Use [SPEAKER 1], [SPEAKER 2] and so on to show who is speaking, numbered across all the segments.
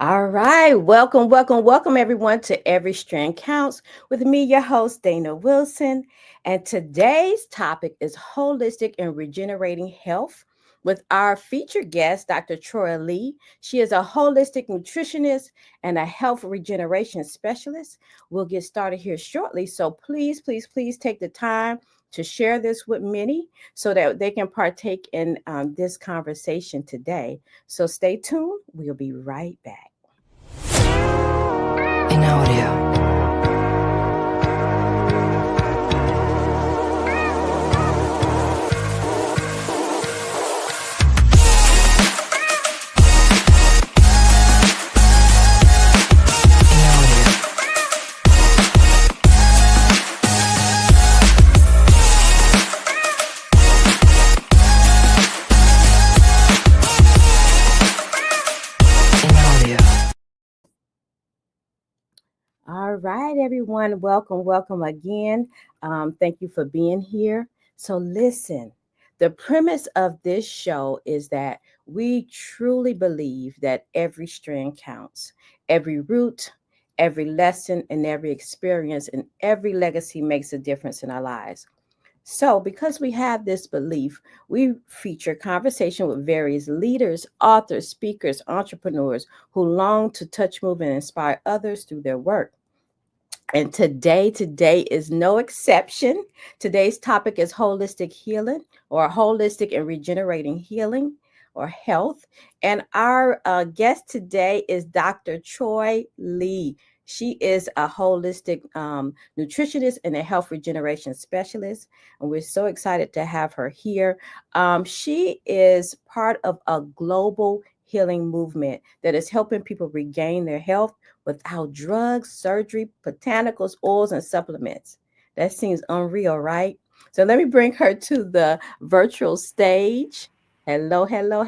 [SPEAKER 1] All right. Welcome everyone to Every Strand Counts with me, your host, Dana Wilson. And today's topic is holistic and regenerating health with our featured guest, Dr. Troy Lee. She is a holistic nutritionist and a health regeneration specialist. We'll get started here shortly. So please take the time to share this with many so that they can partake in this conversation today. So stay tuned. We'll be right back.
[SPEAKER 2] In audio.
[SPEAKER 1] All right, everyone. Welcome again. Thank you for being here. So, listen, the premise of this show is that we truly believe that every strand counts, every root, every lesson, and every experience, and every legacy makes a difference in our lives. So, because we have this belief, we feature conversation with various leaders, authors, speakers, entrepreneurs who long to touch, move, and inspire others through their work. And today is no exception. Today's topic is holistic healing or holistic and regenerating healing or health. And our guest today is Dr. Troy Lee. She is a holistic nutritionist and a health regeneration specialist. And we're so excited to have her here. She is part of a global healing movement that is helping people regain their health without drugs, surgery, botanicals, oils, and supplements. That seems unreal, right? So let me bring her to the virtual stage. Hello.
[SPEAKER 3] Hello.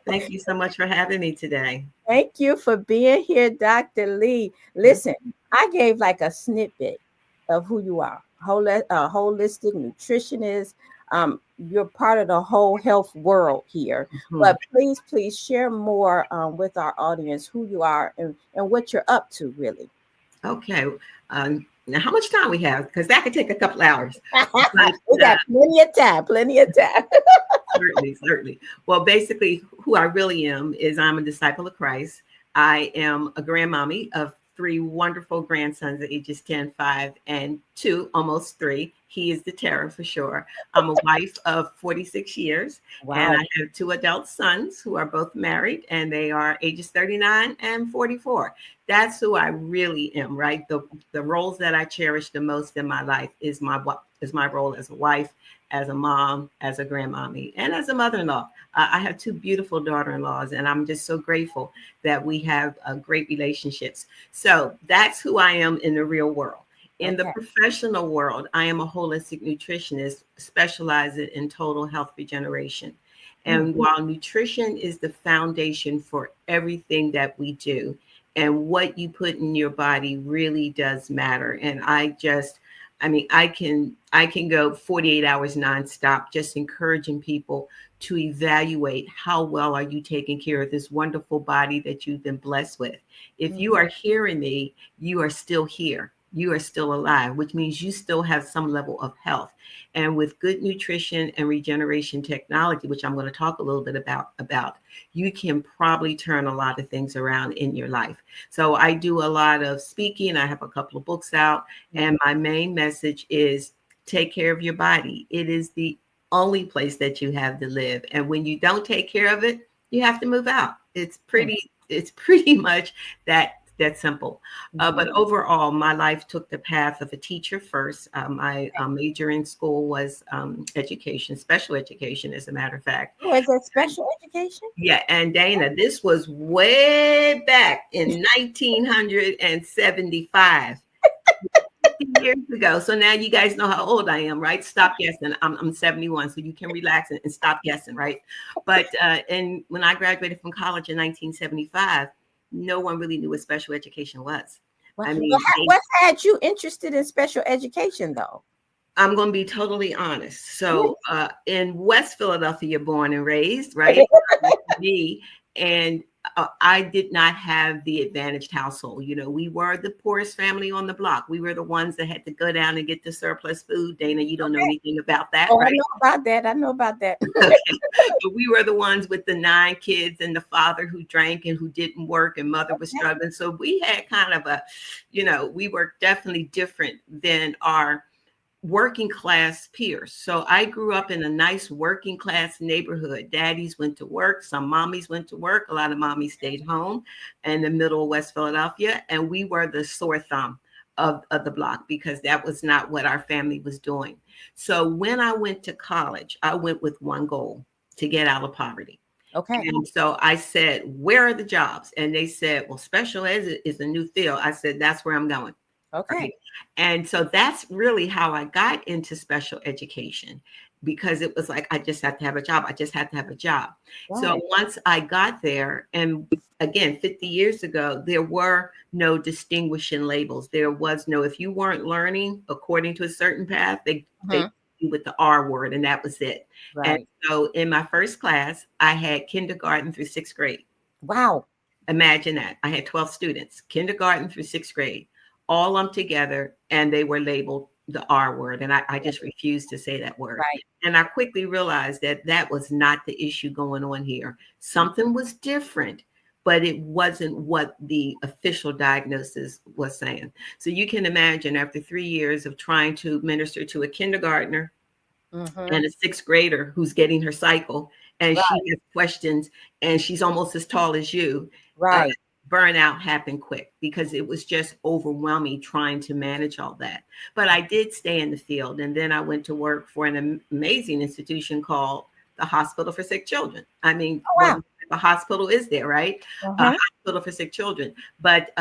[SPEAKER 3] Thank you so much for having me today.
[SPEAKER 1] Thank you for being here, Dr. Lee. Listen, I gave like a snippet of who you are. Holistic nutritionist. You're part of the whole health world here. But please share more with our audience who you are and what you're up to, really.
[SPEAKER 3] Okay. Now, how much time we have? Because that could take a couple hours.
[SPEAKER 1] We got plenty of time.
[SPEAKER 3] Certainly. Well, basically, who I really am is I'm a disciple of Christ. I am a grandmommy of 3 wonderful grandsons at ages 10, 5, and 2, almost 3. He is the terror for sure. I'm a wife of 46 years. Wow. And I have 2 adult sons who are both married, and they are ages 39 and 44. That's who I really am, right? The roles that I cherish the most in my life is my role as a wife, as a mom, as a grandmommy, and as a mother-in-law. I have 2 beautiful daughter-in-laws, and I'm just so grateful that we have great relationships. So that's who I am in the real world. In the professional world, I am a holistic nutritionist specializing in total health regeneration. And while nutrition is the foundation for everything that we do, and what you put in your body really does matter. And I can go 48 hours nonstop, just encouraging people to evaluate how well are you taking care of this wonderful body that you've been blessed with. If you are hearing me, you are still here. You are still alive, which means you still have some level of health. And with good nutrition and regeneration technology, which I'm going to talk a little bit about, you can probably turn a lot of things around in your life. So I do a lot of speaking. I have a couple of books out, and my main message is take care of your body. It is the only place that you have to live. And when you don't take care of it, you have to move out. It's pretty much that simple. But overall, my life took the path of a teacher first. My major in school was education, special education, as a matter of fact.
[SPEAKER 1] Oh, is that special education?
[SPEAKER 3] Yeah. And Dana, this was way back in 1975. 50 years ago. So now you guys know how old I am, right? Stop guessing. I'm 71, so you can relax and stop guessing, right? But and when I graduated from college in 1975, no one really knew what special education was.
[SPEAKER 1] What had you interested in special education, though?
[SPEAKER 3] I'm going to be totally honest. So in West Philadelphia, born and raised, right? And I did not have the advantaged household. You know, we were the poorest family on the block. We were the ones that had to go down and get the surplus food. Dana, you don't know
[SPEAKER 1] Okay.
[SPEAKER 3] anything about that,
[SPEAKER 1] Oh, I
[SPEAKER 3] right?
[SPEAKER 1] know about that. I know about that.
[SPEAKER 3] Okay. But we were the ones with the 9 kids and the father who drank and who didn't work, and mother was struggling. So we had kind of a, you know, we were definitely different than our working class peers. So I grew up in a nice working class neighborhood. Daddies went to work, some mommies went to work, a lot of mommies stayed home in the middle of West Philadelphia. And we were the sore thumb of the block because that was not what our family was doing. So when I went to college, I went with one goal: to get out of poverty.
[SPEAKER 1] Okay.
[SPEAKER 3] And so I said, where are the jobs? And they said, well, special ed is a new field. I said, that's where I'm going.
[SPEAKER 1] Okay.
[SPEAKER 3] Right. And so that's really how I got into special education, because it was like, I just have to have a job. I just have to have a job.
[SPEAKER 1] Right.
[SPEAKER 3] So once I got there, and again, 50 years ago, there were no distinguishing labels. There was no, if you weren't learning according to a certain path, they with the R word, and that was it.
[SPEAKER 1] Right.
[SPEAKER 3] And so in my first class, I had kindergarten through 6th grade.
[SPEAKER 1] Wow.
[SPEAKER 3] Imagine that. I had 12 students, kindergarten through 6th grade, all lumped together, and they were labeled the R word. And I just refused to say that word.
[SPEAKER 1] Right.
[SPEAKER 3] And I quickly realized that that was not the issue going on here. Something was different, but it wasn't what the official diagnosis was saying. So you can imagine, after 3 years of trying to minister to a kindergartner and a 6th grader who's getting her cycle, and she has questions, and she's almost as tall as you.
[SPEAKER 1] Right.
[SPEAKER 3] Burnout happened quick because it was just overwhelming trying to manage all that. But I did stay in the field. And then I went to work for an amazing institution called the Hospital for Sick Children. I mean, what a hospital is there, right? A hospital for sick children. But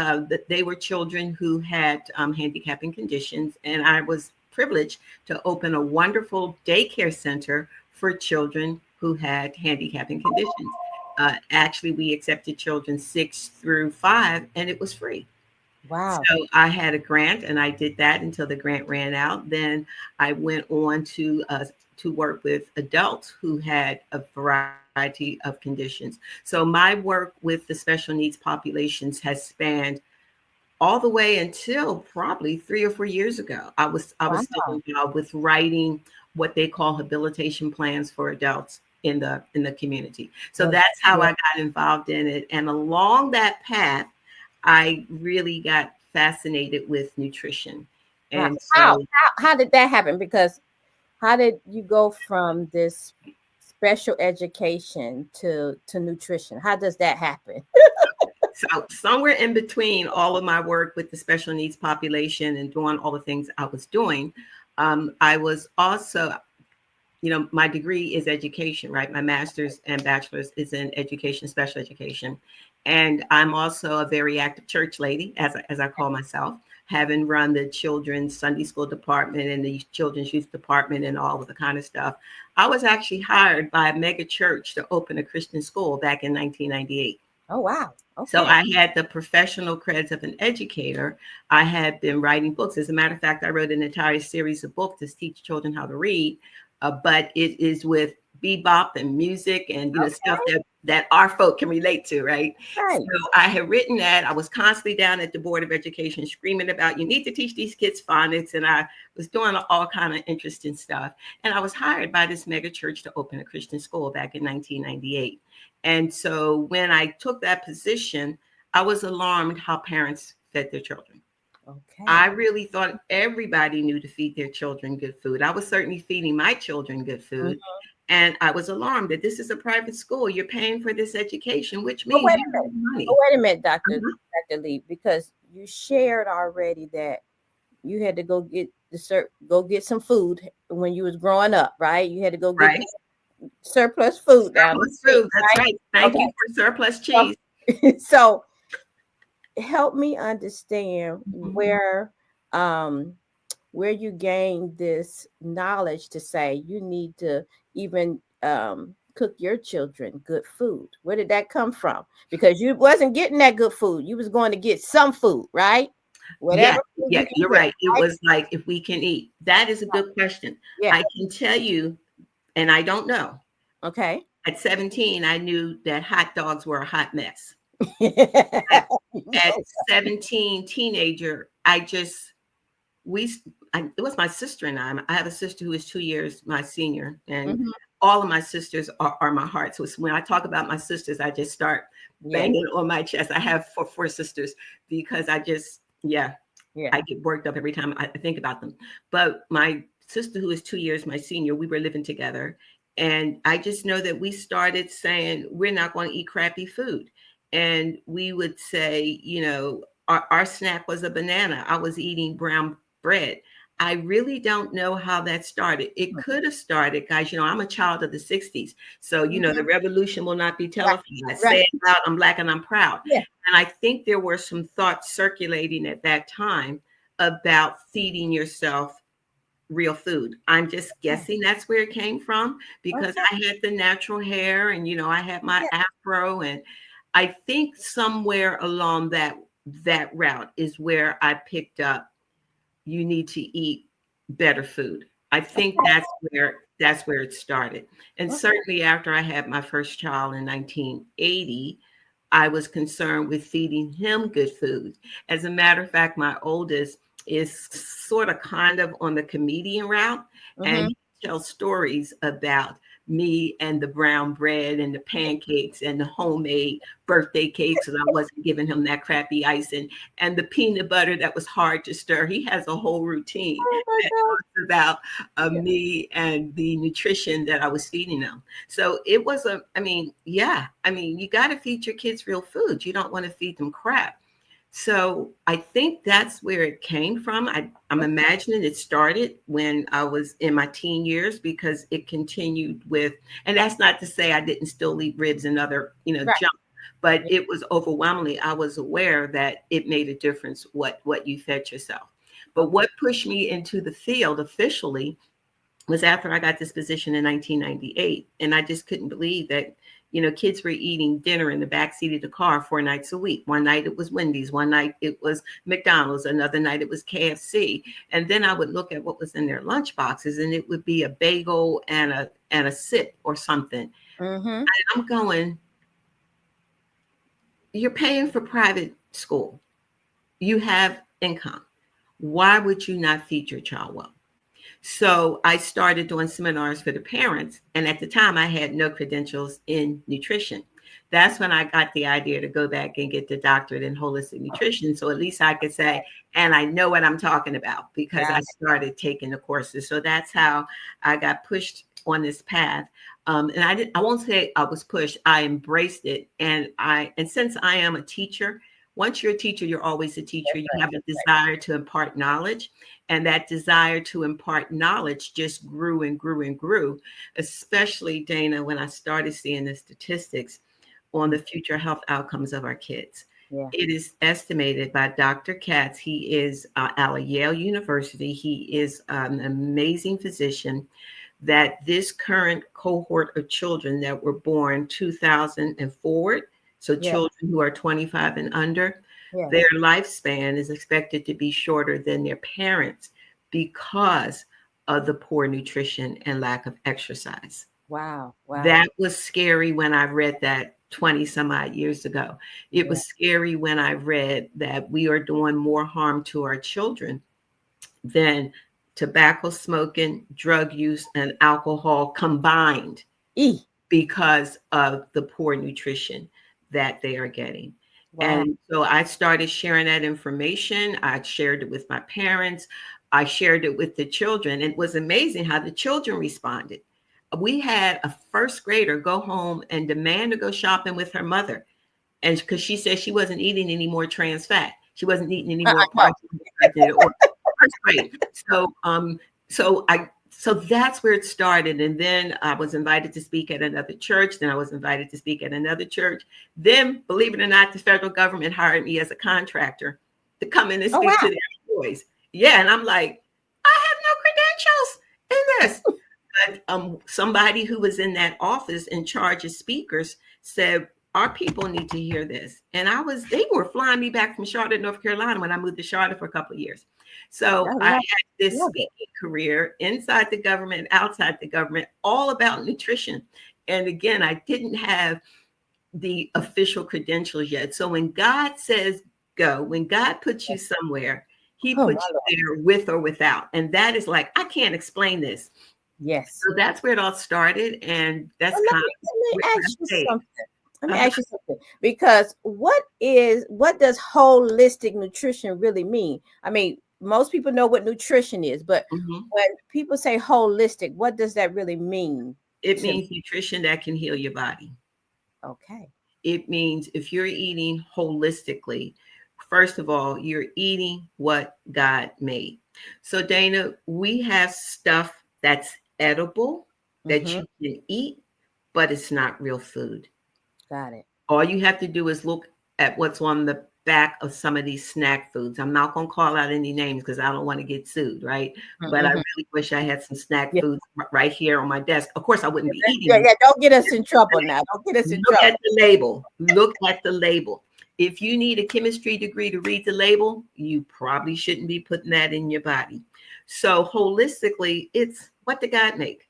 [SPEAKER 3] they were children who had handicapping conditions. And I was privileged to open a wonderful daycare center for children who had handicapping conditions. Actually, we accepted children 6 through 5, and it was free.
[SPEAKER 1] Wow.
[SPEAKER 3] So I had a grant, and I did that until the grant ran out. Then I went on to work with adults who had a variety of conditions. So my work with the special needs populations has spanned all the way until probably 3 or 4 years ago. I was still involved with writing what they call habilitation plans for adults in the community. So that's how I got involved in it. And along that path, I really got fascinated with nutrition. And
[SPEAKER 1] how did that happen? Because how did you go from this special education to nutrition? How does that happen?
[SPEAKER 3] So somewhere in between all of my work with the special needs population and doing all the things I was doing, I was also, you know, my degree is education, right? My master's and bachelor's is in education, special education. And I'm also a very active church lady, as I call myself, having run the children's Sunday school department and the children's youth department and all of the kind of stuff. I was actually hired by a mega church to open a Christian school back in 1998.
[SPEAKER 1] Oh, wow. Okay.
[SPEAKER 3] So I had the professional creds of an educator. I had been writing books. As a matter of fact, I wrote an entire series of books to teach children how to read. But it is with bebop and music and stuff that our folk can relate to, right? So I had written that. I was constantly down at the Board of Education screaming about, you need to teach these kids phonics. And I was doing all kind of interesting stuff. And I was hired by this mega church to open a Christian school back in 1998. And so when I took that position, I was alarmed how parents fed their children. Okay. I really thought everybody knew to feed their children good food. I was certainly feeding my children good food. And I was alarmed that this is a private school. You're paying for this education, which means
[SPEAKER 1] wait a minute, Dr. Lee, because you shared already that you had to go get some food when you was growing up, right? You had to go get surplus food.
[SPEAKER 3] Surplus food, that's right. Thank you for surplus cheese.
[SPEAKER 1] So help me understand where you gain this knowledge to say you need to even cook your children good food. Where did that come from? Because you wasn't getting that good food. You was going to get some food, right?
[SPEAKER 3] Whatever. Yeah, you're right. It was like, if we can eat. That is a good question. I can tell you, and I don't know.
[SPEAKER 1] Okay.
[SPEAKER 3] At 17, I knew that hot dogs were a hot mess. At, at
[SPEAKER 1] No.
[SPEAKER 3] 17, teenager, it was my sister and I have a sister who is 2 years my senior, and
[SPEAKER 1] Mhm.
[SPEAKER 3] all of my sisters are my heart. So when I talk about my sisters, I just start
[SPEAKER 1] Yeah.
[SPEAKER 3] banging on my chest. I have four sisters because yeah,
[SPEAKER 1] Yeah.
[SPEAKER 3] I get worked up every time I think about them. But my sister, who is 2 years my senior, we were living together. And I just know that we started saying, we're not going to eat crappy food. And we would say, our snack was a banana. I was eating brown bread. I really don't know how that started. It could have started, guys. I'm a child of the 60s. So, the
[SPEAKER 1] Mhm.
[SPEAKER 3] revolution will not be
[SPEAKER 1] Right.
[SPEAKER 3] televised. I
[SPEAKER 1] Right.
[SPEAKER 3] say it loud, I'm black and I'm proud.
[SPEAKER 1] Yeah.
[SPEAKER 3] And I think there were some thoughts circulating at that time about feeding yourself real food. I'm just guessing that's where it came from because
[SPEAKER 1] Okay.
[SPEAKER 3] I had the natural hair and I had my
[SPEAKER 1] Yeah.
[SPEAKER 3] afro, and I think somewhere along that route is where I picked up you need to eat better food. I think that's where it started. And
[SPEAKER 1] Okay.
[SPEAKER 3] certainly after I had my first child in 1980, I was concerned with feeding him good food. As a matter of fact, my oldest is sort of kind of on the comedian route, and
[SPEAKER 1] Mhm.
[SPEAKER 3] he tells stories about me and the brown bread and the pancakes and the homemade birthday cakes, and I wasn't giving him that crappy icing and the peanut butter that was hard to stir. He has a whole routine
[SPEAKER 1] Oh my
[SPEAKER 3] that
[SPEAKER 1] God.
[SPEAKER 3] talks about
[SPEAKER 1] Yeah.
[SPEAKER 3] me and the nutrition that I was feeding them. So it was you got to feed your kids real food. You don't want to feed them crap. So I think that's where it came from. I'm imagining it started when I was in my teen years because it continued with, and that's not to say I didn't still eat ribs and other,
[SPEAKER 1] Right.
[SPEAKER 3] junk, but
[SPEAKER 1] Yeah.
[SPEAKER 3] it was overwhelmingly, I was aware that it made a difference what you fed yourself. But
[SPEAKER 1] Okay.
[SPEAKER 3] what pushed me into the field officially was after I got this position in 1998. And I just couldn't believe that, kids were eating dinner in the backseat of the car 4 nights a week. One night it was Wendy's, one night it was McDonald's, another night it was KFC. And then I would look at what was in their lunch boxes and it would be a bagel and a sip or something.
[SPEAKER 1] Mhm.
[SPEAKER 3] And I'm going, you're paying for private school. You have income. Why would you not feed your child well? So I started doing seminars for the parents. And at the time, I had no credentials in nutrition. That's when I got the idea to go back and get the doctorate in holistic nutrition. So at least I could say, and I know what I'm talking about because
[SPEAKER 1] Got
[SPEAKER 3] I
[SPEAKER 1] it.
[SPEAKER 3] started taking the courses. So that's how I got pushed on this path. And I won't say I was pushed. I embraced it. And since I am a teacher, once you're a teacher, you're always a teacher.
[SPEAKER 1] That's
[SPEAKER 3] You
[SPEAKER 1] right.
[SPEAKER 3] have a desire to impart knowledge. And that desire to impart knowledge just grew and grew and grew, especially, Dana, when I started seeing the statistics on the future health outcomes of our kids.
[SPEAKER 1] Yeah.
[SPEAKER 3] It is estimated by Dr. Katz. He is out of Yale University. He is an amazing physician that this current cohort of children that were born 2000 and forward, so
[SPEAKER 1] Yeah.
[SPEAKER 3] children who are 25 and under,
[SPEAKER 1] Yes.
[SPEAKER 3] their lifespan is expected to be shorter than their parents because of the poor nutrition and lack of exercise.
[SPEAKER 1] Wow. Wow.
[SPEAKER 3] That was scary when I read that 20 some odd years ago. It
[SPEAKER 1] Yeah.
[SPEAKER 3] was scary when I read that we are doing more harm to our children than tobacco smoking, drug use, and alcohol combined
[SPEAKER 1] E.
[SPEAKER 3] because of the poor nutrition that they are getting.
[SPEAKER 1] Wow.
[SPEAKER 3] And so I started sharing that information. I shared it with my parents. I shared it with the children. It was amazing how the children responded. We had a first grader go home and demand to go shopping with her mother. And because she said she wasn't eating any more trans fat, she wasn't eating any more
[SPEAKER 1] No.
[SPEAKER 3] parts or first grade. So that's where it started. And then I was invited to speak at another church. Then I was invited to speak at another church. Then, believe it or not, the federal government hired me as a contractor to come in and
[SPEAKER 1] Oh
[SPEAKER 3] speak
[SPEAKER 1] wow.
[SPEAKER 3] to their employees. Yeah, and I'm like, I have no credentials in this. But somebody who was in that office in charge of speakers said, our people need to hear this. And they were flying me back from Charlotte, North Carolina when I moved to Charlotte for a couple of years.
[SPEAKER 1] I
[SPEAKER 3] So I
[SPEAKER 1] love,
[SPEAKER 3] had this
[SPEAKER 1] love it.
[SPEAKER 3] speaking career inside the government, outside the government, all about nutrition. And again, I didn't have the official credentials yet. So when God says go, when God puts you somewhere, he
[SPEAKER 1] Oh, my
[SPEAKER 3] puts
[SPEAKER 1] Lord.
[SPEAKER 3] you there with or without. And that is like, I can't explain this.
[SPEAKER 1] Yes.
[SPEAKER 3] So that's where it all started. And that's
[SPEAKER 1] Well,
[SPEAKER 3] kind of
[SPEAKER 1] let me
[SPEAKER 3] where I
[SPEAKER 1] ask you
[SPEAKER 3] stayed.
[SPEAKER 1] something. Let me
[SPEAKER 3] Uh-huh.
[SPEAKER 1] ask you something, because what does holistic nutrition really mean? I mean, most people know what nutrition is, but
[SPEAKER 3] Mhm.
[SPEAKER 1] when people say holistic, what does that really mean
[SPEAKER 3] It
[SPEAKER 1] to?
[SPEAKER 3] means nutrition that can heal your body.
[SPEAKER 1] Okay.
[SPEAKER 3] It means if you're eating holistically, first of all, you're eating what God made. So, Dana, we have stuff that's edible that
[SPEAKER 1] Mm-hmm.
[SPEAKER 3] you can eat, but it's not real food.
[SPEAKER 1] Got it.
[SPEAKER 3] All you have to do is look at what's on the back of some of these snack foods. I'm not going to call out any names because I don't want to get sued, right? But I
[SPEAKER 1] Mm-hmm.
[SPEAKER 3] really wish I had some snack
[SPEAKER 1] Yeah.
[SPEAKER 3] foods right here on my desk. Of course, I wouldn't be eating
[SPEAKER 1] Yeah,
[SPEAKER 3] them.
[SPEAKER 1] yeah. Don't get us in trouble now. Don't get us in
[SPEAKER 3] Look
[SPEAKER 1] trouble.
[SPEAKER 3] at the label. Look at the label. If you need a chemistry degree to read the label, you probably shouldn't be putting that in your body. So, holistically, it's what did God make?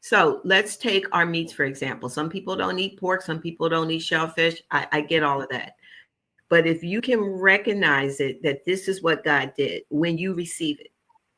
[SPEAKER 3] So, let's take our meats, for example. Some people don't eat pork, some people don't eat shellfish. I get all of that. But if you can recognize it, that this is what God did when you receive it,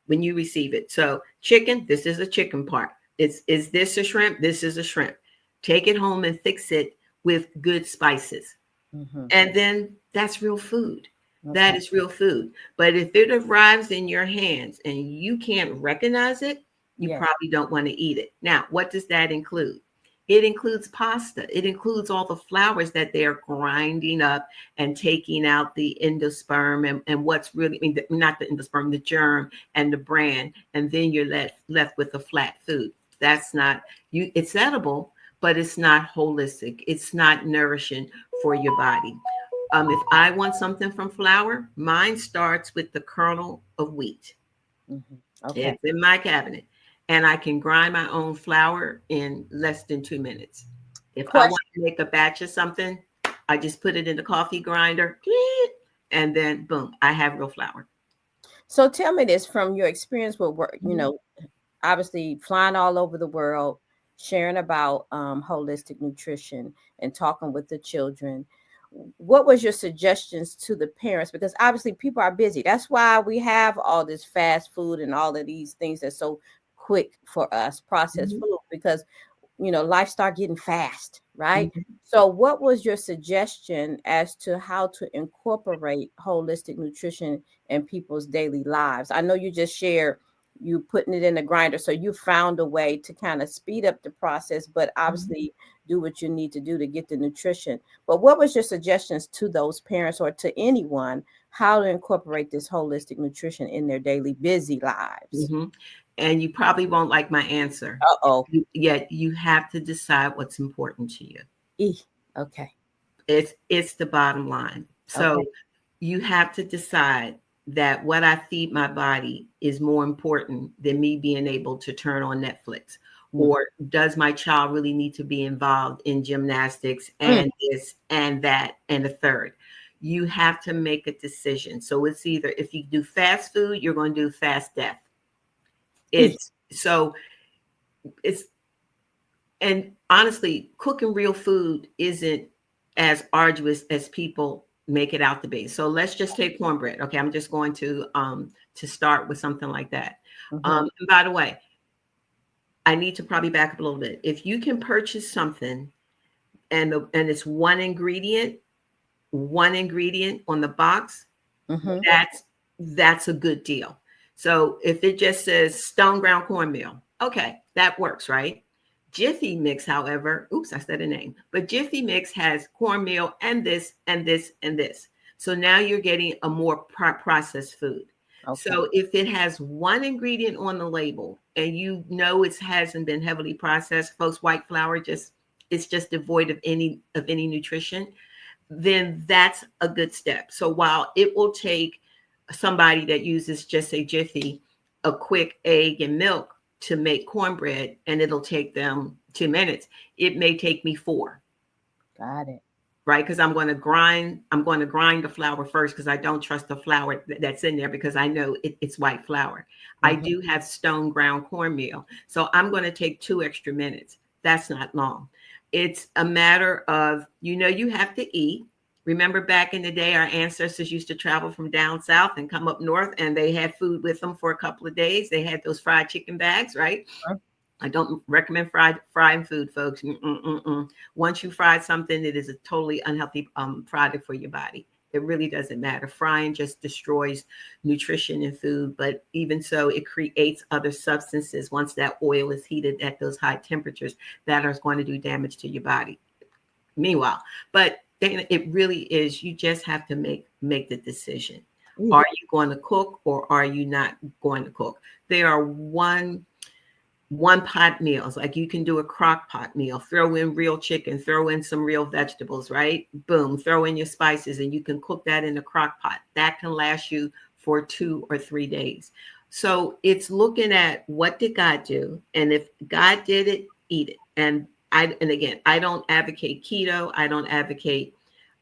[SPEAKER 3] when you receive it. So, chicken, this is a chicken part. Is this a shrimp? This is a shrimp. Take it home and fix it with good spices.
[SPEAKER 1] Mm-hmm.
[SPEAKER 3] And then that's real food. That
[SPEAKER 1] Okay.
[SPEAKER 3] is real food. But if it arrives in your hands and you can't recognize it, you
[SPEAKER 1] Yes.
[SPEAKER 3] probably don't want to eat it. Now, what does that include? It includes pasta. It includes all the flours that they're grinding up and taking out the endosperm and what's really, I mean, not the endosperm, the germ and the bran. And then you're left with a flat food. That's not you. It's edible, but it's not holistic. It's not nourishing for your body. If I want something from flour, mine starts with the kernel of wheat.
[SPEAKER 1] Mm-hmm. Okay.
[SPEAKER 3] It's in my cabinet, and I can grind my own flour in less than 2 minutes. If I want
[SPEAKER 1] Question.
[SPEAKER 3] to make a batch of something, I just put it in the coffee grinder, and then boom, I have real flour.
[SPEAKER 1] So tell me this from your experience with work,
[SPEAKER 3] Mhm.
[SPEAKER 1] obviously flying all over the world, sharing about holistic nutrition and talking with the children. What was your suggestions to the parents? Because obviously people are busy. That's why we have all this fast food and all of these things that's so quick for us, processed
[SPEAKER 3] Mhm.
[SPEAKER 1] food, because life start getting fast, right?
[SPEAKER 3] Mhm.
[SPEAKER 1] So what was your suggestion as to how to incorporate holistic nutrition in people's daily lives? I know you just shared you putting it in the grinder, so you found a way to kind of speed up the process, but
[SPEAKER 3] Mhm.
[SPEAKER 1] obviously do what you need to do to get the nutrition. But what was your suggestions to those parents or to anyone how to incorporate this holistic nutrition in their daily busy lives?
[SPEAKER 3] Mhm. And you probably won't like my answer.
[SPEAKER 1] Uh-oh.
[SPEAKER 3] Yet you have to decide what's important to you.
[SPEAKER 1] Okay.
[SPEAKER 3] It's the bottom line.
[SPEAKER 1] Okay.
[SPEAKER 3] So you have to decide that what I feed my body is more important than me being able to turn on Netflix.
[SPEAKER 1] Mhm.
[SPEAKER 3] Or does my child really need to be involved in gymnastics
[SPEAKER 1] Mm.
[SPEAKER 3] and this and that and the third? You have to make a decision. So it's either if you do fast food, you're going to do fast death.
[SPEAKER 1] Eh.
[SPEAKER 3] It's so it's and honestly, cooking real food isn't as arduous as people make it out to be. So let's just take cornbread. Okay, I'm just going to start with something like that.
[SPEAKER 1] Mhm.
[SPEAKER 3] And by the way, I need to probably back up a little bit. If you can purchase something and it's one ingredient on the box,
[SPEAKER 1] Mhm.
[SPEAKER 3] that's a good deal. So if it just says stone ground cornmeal, okay, that works, right? Jiffy Mix, however, oops, I said a name, but Jiffy Mix has cornmeal and this and this and this. So now you're getting a more processed food.
[SPEAKER 1] Okay.
[SPEAKER 3] So if it has one ingredient on the label and you know it hasn't been heavily processed, folks, white flour just it's just devoid of any nutrition, then that's a good step. So while it will take somebody that uses just a Jiffy a quick egg and milk to make cornbread and it'll take them 2 minutes, it may take me four,
[SPEAKER 1] Got it.
[SPEAKER 3] right? Because I'm going to grind the flour first because I don't trust the flour that's in there because I know it's white flour. I
[SPEAKER 1] Mhm.
[SPEAKER 3] do have stone ground cornmeal. So I'm going to take 2 extra minutes. That's not long. It's a matter of, you have to eat. Remember back in the day, our ancestors used to travel from down south and come up north, and they had food with them for a couple of days. They had those fried chicken bags, right? I don't recommend frying food, folks. Once you fry something, it is a totally unhealthy product for your body. It really doesn't matter. Frying just destroys nutrition in food, but even so, it creates other substances once that oil is heated at those high temperatures that are going to do damage to your body. Meanwhile, but it really is, you just have to make the decision. Are you going to cook or are you not going to cook? There are one pot meals. Like you can do a crock pot meal, throw in real chicken, throw in some real vegetables, right? Boom, throw in your spices, and you can cook that in a crock pot. That can last you for 2 or 3 days. So it's looking at, what did God do? And if God did it, eat it. And again, I don't advocate keto. I don't advocate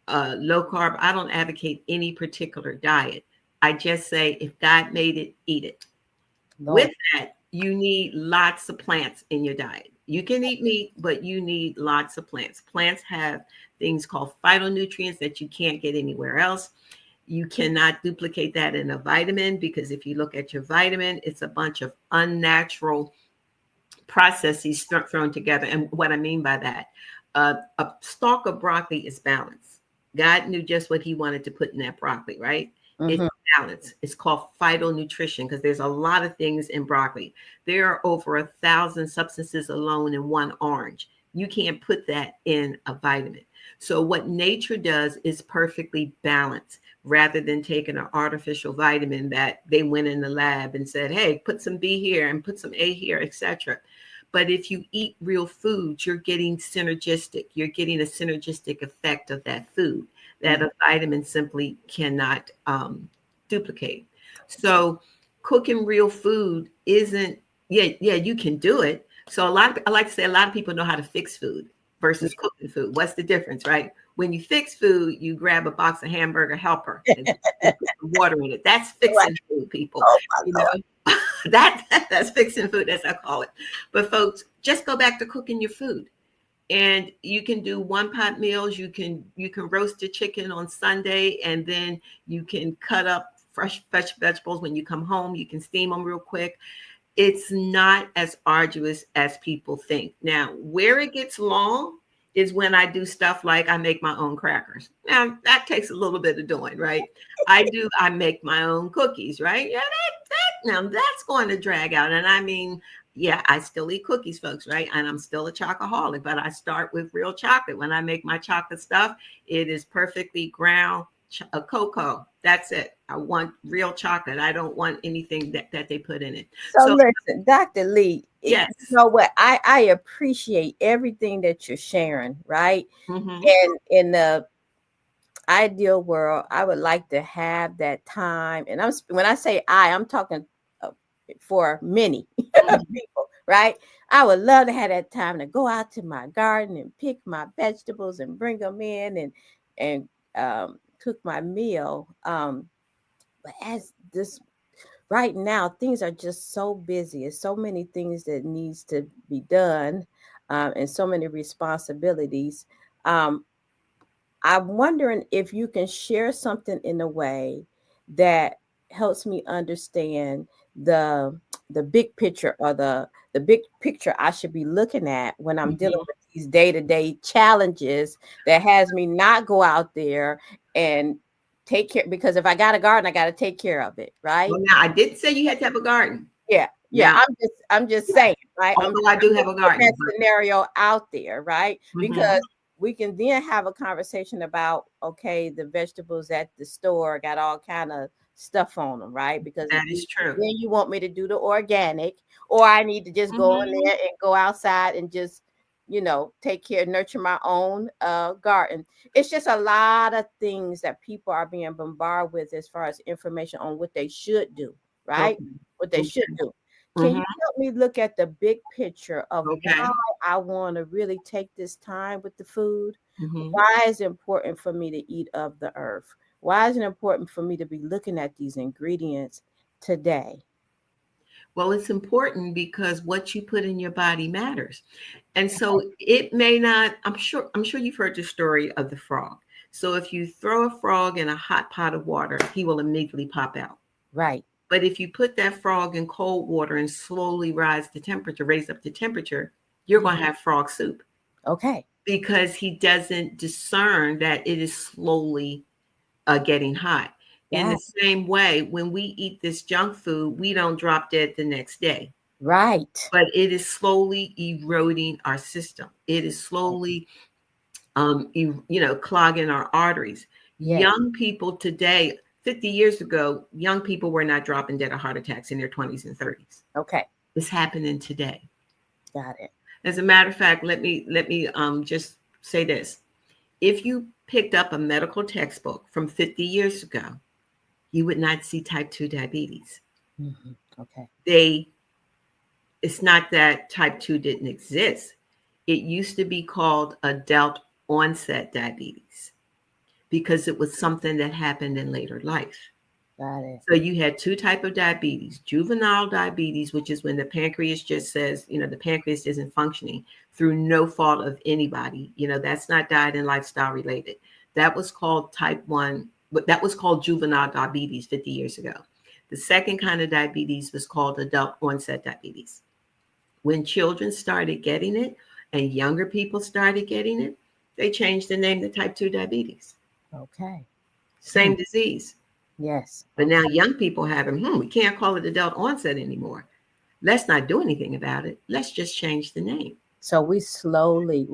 [SPEAKER 3] low carb. I don't advocate any particular diet. I just say, if God made it, eat it. With that, you need lots of plants in your diet. You can eat meat, but you need lots of plants. Plants have things called phytonutrients that you can't get anywhere else. You cannot duplicate that in a vitamin, because if you look at your vitamin, it's a bunch of unnatural processes thrown together. And what I mean by that, a stalk of broccoli is balanced. God knew just what he wanted to put in that broccoli, right? It's balance. It's called phytonutrition, because there's a lot of things in broccoli. There are over 1,000 substances alone in one orange. You can't put that in a vitamin. So what nature does is perfectly balanced, rather than taking an artificial vitamin that they went in the lab and said, hey, put some B here and put some A here, etc. But if you eat real foods, you're getting synergistic. You're getting a synergistic effect of that food that a vitamin simply cannot duplicate. So cooking real food isn't, you can do it. So I like to say, a lot of people know how to fix food versus cooking food. What's the difference, right? When you fix food, you grab a box of hamburger helper and put some water in it. That's fixing food, people. That's fixing food, as I call it. But folks, just go back to cooking your food. And you can do one pot meals. You can roast your chicken on Sunday, and then you can cut up fresh vegetables when you come home. You can steam them real quick. It's not as arduous as people think. Now, where it gets long is when I do stuff like I make my own crackers. Now, that takes a little bit of doing, right? I make my own cookies, right? Yeah, now that's going to drag out. And I mean, yeah, I still eat cookies, folks, right? And I'm still a chocoholic, but I start with real chocolate. When I make my chocolate stuff, it is perfectly ground cocoa. That's it. I want real chocolate. I don't want anything that they put in it.
[SPEAKER 1] So listen, Dr. Lee,
[SPEAKER 3] yes.
[SPEAKER 1] You know what? I appreciate everything that you're sharing, right? And in the ideal world, I would like to have that time. And when I say I'm talking for many people, right? I would love to have that time to go out to my garden and pick my vegetables and bring them in and cook my meal. But as this right now, things are just so busy. There's so many things that needs to be done, and so many responsibilities. I'm wondering if you can share something in a way that helps me understand the big picture, or the big picture I should be looking at when I'm dealing with these day-to-day challenges that has me not go out there and take care, because if I got a garden, I got to take care of it, right?
[SPEAKER 3] Well, now I did say you had to have a garden.
[SPEAKER 1] Yeah. Now, I'm just saying, right?
[SPEAKER 3] Although I do have a garden.
[SPEAKER 1] That scenario out there, right? Because we can then have a conversation about, okay, the vegetables at the store got all kind of stuff on them, right? Because
[SPEAKER 3] that is true.
[SPEAKER 1] Then you want me to do the organic, or I need to just go in there and go outside and just, take care, nurture my own garden. It's just a lot of things that people are being bombarded with as far as information on what they should do, right? What they should do. Can you help me look at the big picture of why I want to really take this time with the food? Why is it important for me to eat of the earth? Why is it important for me to be looking at these ingredients today?
[SPEAKER 3] Well, it's important because what you put in your body matters. And so it may not, I'm sure you've heard the story of the frog. So if you throw a frog in a hot pot of water, he will immediately pop out.
[SPEAKER 1] Right.
[SPEAKER 3] But if you put that frog in cold water and slowly raise up the temperature, you're going to have frog soup
[SPEAKER 1] Okay.
[SPEAKER 3] because he doesn't discern that it is slowly getting hot. In
[SPEAKER 1] Yeah.
[SPEAKER 3] the same way, when we eat this junk food, we don't drop dead the next day,
[SPEAKER 1] Right.
[SPEAKER 3] but it is slowly eroding our system. It is slowly, clogging our arteries.
[SPEAKER 1] Yes.
[SPEAKER 3] Young people today, 50 years ago, young people were not dropping dead of heart attacks in their 20s and 30s.
[SPEAKER 1] Okay.
[SPEAKER 3] It's happening today.
[SPEAKER 1] Got it.
[SPEAKER 3] As a matter of fact, let me just say this. If you picked up a medical textbook from 50 years ago, you would not see type 2 diabetes.
[SPEAKER 1] Mm-hmm. Okay.
[SPEAKER 3] It's not that type 2 didn't exist. It used to be called adult onset diabetes because it was something that happened in later life.
[SPEAKER 1] Got it.
[SPEAKER 3] So you had two types of diabetes: juvenile diabetes, which is when the pancreas just says, the pancreas isn't functioning through no fault of anybody. That's not diet and lifestyle related. That was called type 1, but that was called juvenile diabetes 50 years ago. The second kind of diabetes was called adult onset diabetes. When children started getting it and younger people started getting it, they changed the name to type 2 diabetes.
[SPEAKER 1] Okay.
[SPEAKER 3] Same disease.
[SPEAKER 1] Yes.
[SPEAKER 3] But now young people have them. We can't call it adult onset anymore. Let's not do anything about it. Let's just change the name.
[SPEAKER 1] So we're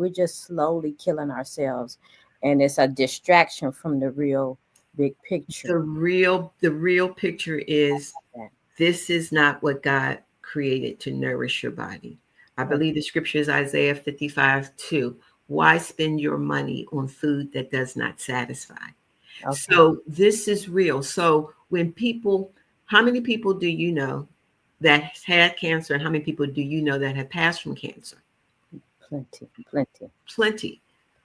[SPEAKER 1] just slowly killing ourselves, and it's a distraction from the real big picture.
[SPEAKER 3] The real picture is this is not what God created to nourish your body. I believe the scripture is Isaiah 55:2. Why spend your money on food that does not satisfy? Okay. So this is real. So how many people do you know that had cancer, and how many people do you know that have passed from cancer? Plenty.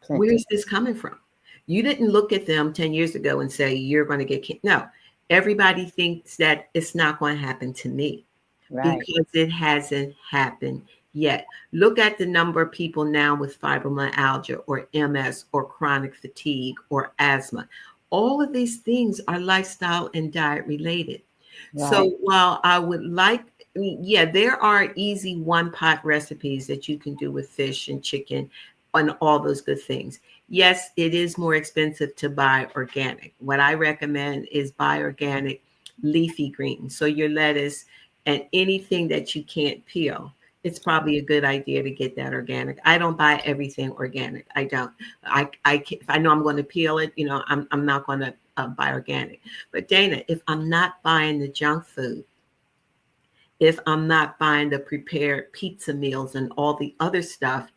[SPEAKER 3] Where's this coming from? You didn't look at them 10 years ago and say, you're going to get cancer. No, everybody thinks that it's not going to happen to me because it hasn't happened yet. Look at the number of people now with fibromyalgia or MS or chronic fatigue or asthma. All of these things are lifestyle and diet related. Right. So while I would there are easy one pot recipes that you can do with fish and chicken and all those good things. Yes, it is more expensive to buy organic. What I recommend is buy organic leafy greens. So your lettuce and anything that you can't peel, it's probably a good idea to get that organic. I don't buy everything organic. I don't. If I know I'm going to peel it, I'm not going to buy organic. But Dana, if I'm not buying the junk food, if I'm not buying the prepared pizza meals and all the other stuff,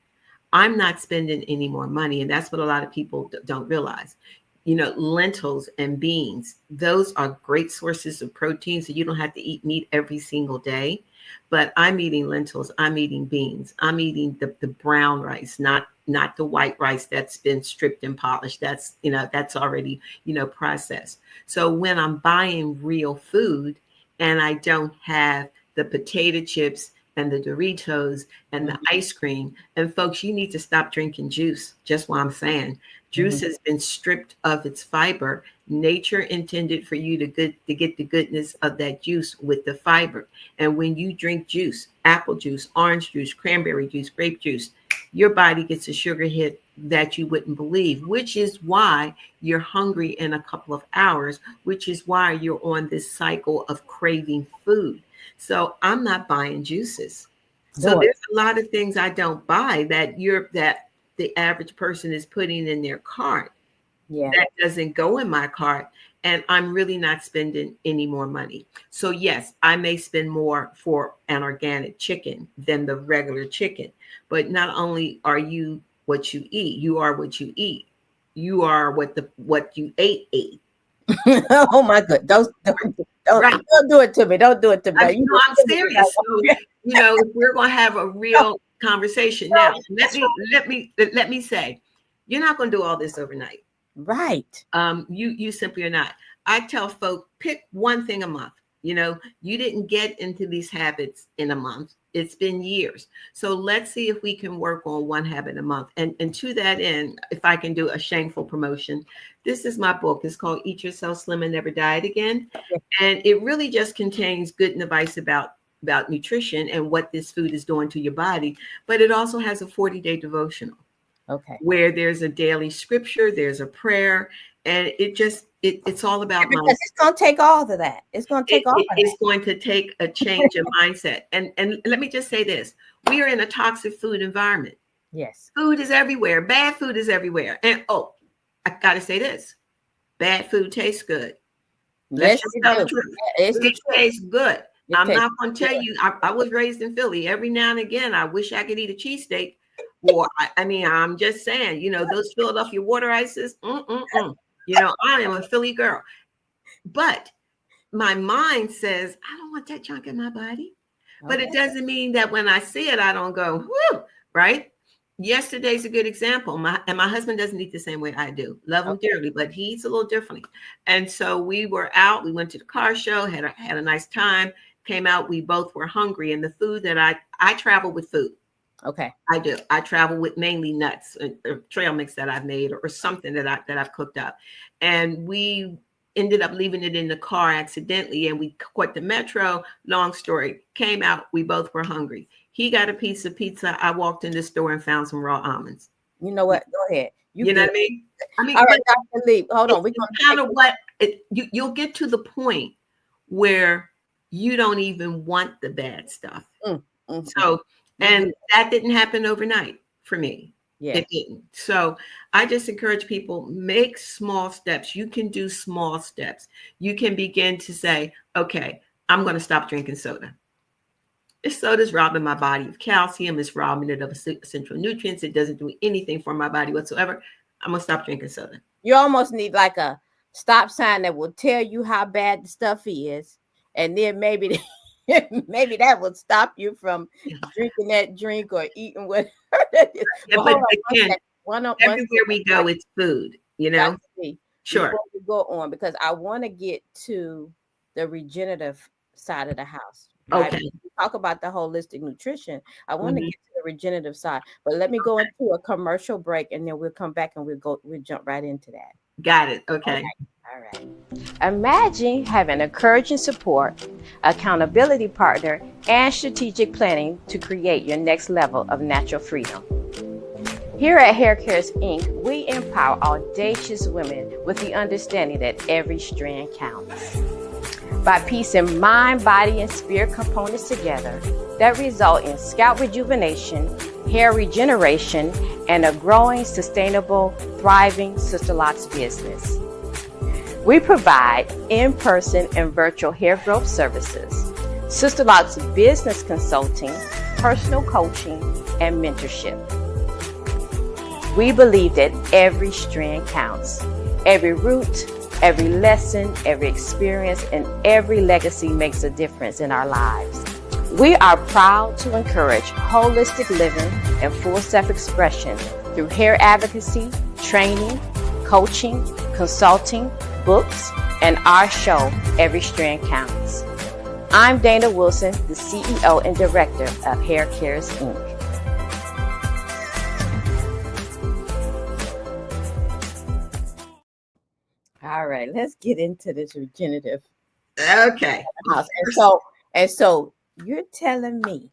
[SPEAKER 3] I'm not spending any more money. And that's what a lot of people don't realize. Lentils and beans, those are great sources of protein. So you don't have to eat meat every single day. But I'm eating lentils. I'm eating beans. I'm eating the brown rice, not the white rice that's been stripped and polished. That's already, processed. So when I'm buying real food and I don't have the potato chips and the Doritos and the ice cream. And folks, you need to stop drinking juice. Just what I'm saying. Juice has been stripped of its fiber. Nature intended for you to get the goodness of that juice with the fiber. And when you drink juice, apple juice, orange juice, cranberry juice, grape juice, your body gets a sugar hit that you wouldn't believe, which is why you're hungry in a couple of hours, which is why you're on this cycle of craving food. So I'm not buying juices. So there's a lot of things I don't buy that the average person is putting in their cart. Yeah. That doesn't go in my cart. And I'm really not spending any more money. So yes, I may spend more for an organic chicken than the regular chicken. But not only are you what you eat, you are what you eat. You are what you ate.
[SPEAKER 1] Oh my God. Don't do it to me. Don't do it to me.
[SPEAKER 3] I'm serious. So, if we're going to have a real conversation now, let me say, you're not going to do all this overnight.
[SPEAKER 1] Right.
[SPEAKER 3] You simply are not. I tell folk, pick one thing a month. You know, you didn't get into these habits in a month. It's been years. So let's see if we can work on one habit a month. And to that end, if I can do a shameful promotion, this is my book. It's called Eat Yourself Slim and Never Diet Again. And it really just contains good advice about nutrition and what this food is doing to your body. But it also has a 40-day devotional.
[SPEAKER 1] Okay.
[SPEAKER 3] Where there's a daily scripture, there's a prayer, and it's all about
[SPEAKER 1] because it's going to take all of that. It's going to take all of that.
[SPEAKER 3] It's going to take a change of mindset. And let me just say this. We are in a toxic food environment.
[SPEAKER 1] Yes.
[SPEAKER 3] Food is everywhere. Bad food is everywhere. And I got to say this. Bad food tastes good. Let's just tell the truth. It tastes good. I'm not going to tell you. I was raised in Philly. Every now and again, I wish I could eat a cheesesteak. Or, I mean, I'm just saying, you know, those Philadelphia water ices, you know, I am a Philly girl. But my mind says, I don't want that junk in my body. But it doesn't mean that when I see it, I don't go, whoo, right? Yesterday's a good example. My husband doesn't eat the same way I do. Love him dearly, but he eats a little differently. And so we were out. We went to the car show, had a nice time, came out. We both were hungry. And the food that I travel with food.
[SPEAKER 1] Okay.
[SPEAKER 3] I do. I travel with mainly nuts, a trail mix that I've made or something that I've cooked up. And we ended up leaving it in the car accidentally and we caught the metro. Long story. Came out. We both were hungry. He got a piece of pizza. I walked in the store and found some raw almonds.
[SPEAKER 1] You know what? Go ahead.
[SPEAKER 3] You know what I mean?
[SPEAKER 1] All right, Dr. Lee, hold on. We're
[SPEAKER 3] kind of you'll get to the point where you don't even want the bad stuff. So, and that didn't happen overnight for me. Yeah. It didn't. So I just encourage people, make small steps. You can do small steps. You can begin to say, okay, I'm going to stop drinking soda. This soda is robbing my body of calcium. It's robbing it of essential nutrients. It doesn't do anything for my body whatsoever. I'm going to stop drinking soda.
[SPEAKER 1] You almost need like a stop sign that will tell you how bad the stuff is. And then maybe that would stop you from drinking that drink or eating whatever that is.
[SPEAKER 3] But again, everywhere we go, it's food, you know? Sure.
[SPEAKER 1] Before we go on, because I want to get to the regenerative side of the house. Right?
[SPEAKER 3] Okay.
[SPEAKER 1] We talk about the holistic nutrition. I want to get to the regenerative side, but let me go into a commercial break and then we'll come back and we'll jump right into that.
[SPEAKER 3] Got it. Okay.
[SPEAKER 1] All right. Imagine having encouraging support, accountability partner, and strategic planning to create your next level of natural freedom. Here at Hair Cares Inc., we empower audacious women with the understanding that every strand counts. By piecing mind, body, and spirit components together that result in scalp rejuvenation, hair regeneration, and a growing, sustainable, thriving Sister Locks business. We provide in-person and virtual hair growth services, Sister Locks business consulting, personal coaching, and mentorship. We believe that every strand counts. Every root, every lesson, every experience, and every legacy makes a difference in our lives. We are proud to encourage holistic living and full self-expression through hair advocacy, training, coaching, consulting, books, and our show, Every Strand Counts. I'm Dana Wilson, the CEO and Director of Hair Cares Inc. All right, let's get into this regenerative.
[SPEAKER 3] Okay.
[SPEAKER 1] And so you're telling me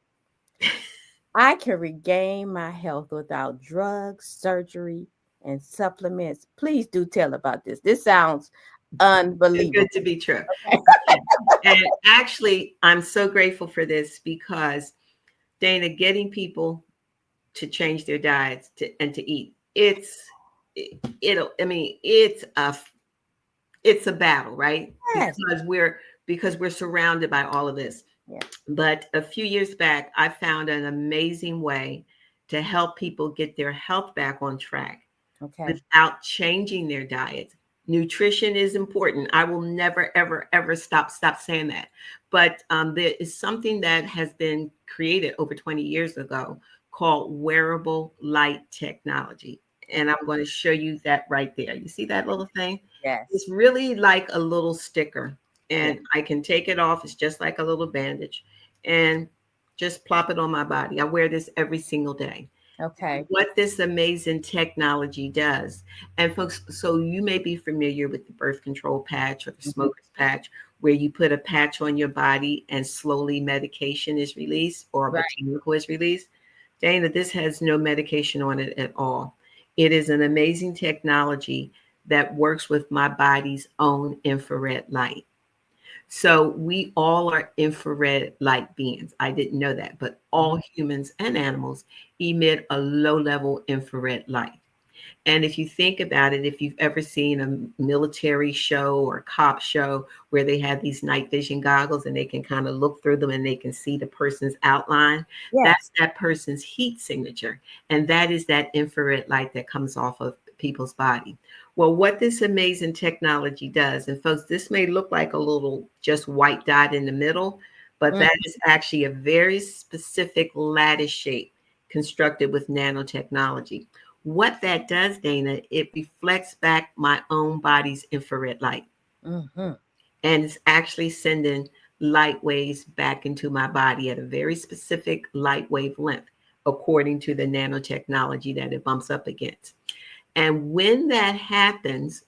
[SPEAKER 1] I can regain my health without drugs, surgery, and supplements. Please do tell about this. This sounds unbelievable.
[SPEAKER 3] It's good to be true. Okay. And actually, I'm so grateful for this because, Dana, getting people to change their diets and to eat, it's a battle, right?
[SPEAKER 1] Yes.
[SPEAKER 3] Because we're surrounded by all of this.
[SPEAKER 1] Yeah.
[SPEAKER 3] But a few years back, I found an amazing way to help people get their health back on track without changing their diets. Nutrition is important. I will never, ever, ever stop saying that. But there is something that has been created over 20 years ago called wearable light technology. And I'm going to show you that right there. You see that little thing?
[SPEAKER 1] Yes.
[SPEAKER 3] It's really like a little sticker.
[SPEAKER 1] Yeah.
[SPEAKER 3] and I can take it off. It's just like a little bandage, and just plop it on my body. I wear this every single day.
[SPEAKER 1] Okay.
[SPEAKER 3] What this amazing technology does, and folks, so you may be familiar with the birth control patch or the
[SPEAKER 1] Mhm.
[SPEAKER 3] smoker's patch, where you put a patch on your body and slowly medication is released or a
[SPEAKER 1] Right.
[SPEAKER 3] botanical is released. Dana, this has no medication on it at all. It is an amazing technology that works with my body's own infrared light. So we all are infrared light beings. I didn't know that, but all
[SPEAKER 1] Mhm.
[SPEAKER 3] humans and animals emit a low level infrared light. And if you think about it, if you've ever seen a military show or a cop show where they have these night vision goggles and they can kind of look through them and they can see the person's outline,
[SPEAKER 1] Yes.
[SPEAKER 3] that's that person's heat signature. And that is that infrared light that comes off of people's body. Well, what this amazing technology does, and folks, this may look like a little just white dot in the middle, but
[SPEAKER 1] Mm.
[SPEAKER 3] that is actually a very specific lattice shape constructed with nanotechnology. What that does, Dana, it reflects back my own body's infrared light,
[SPEAKER 1] Mhm.
[SPEAKER 3] and it's actually sending light waves back into my body at a very specific light wavelength, according to the nanotechnology that it bumps up against. And when that happens,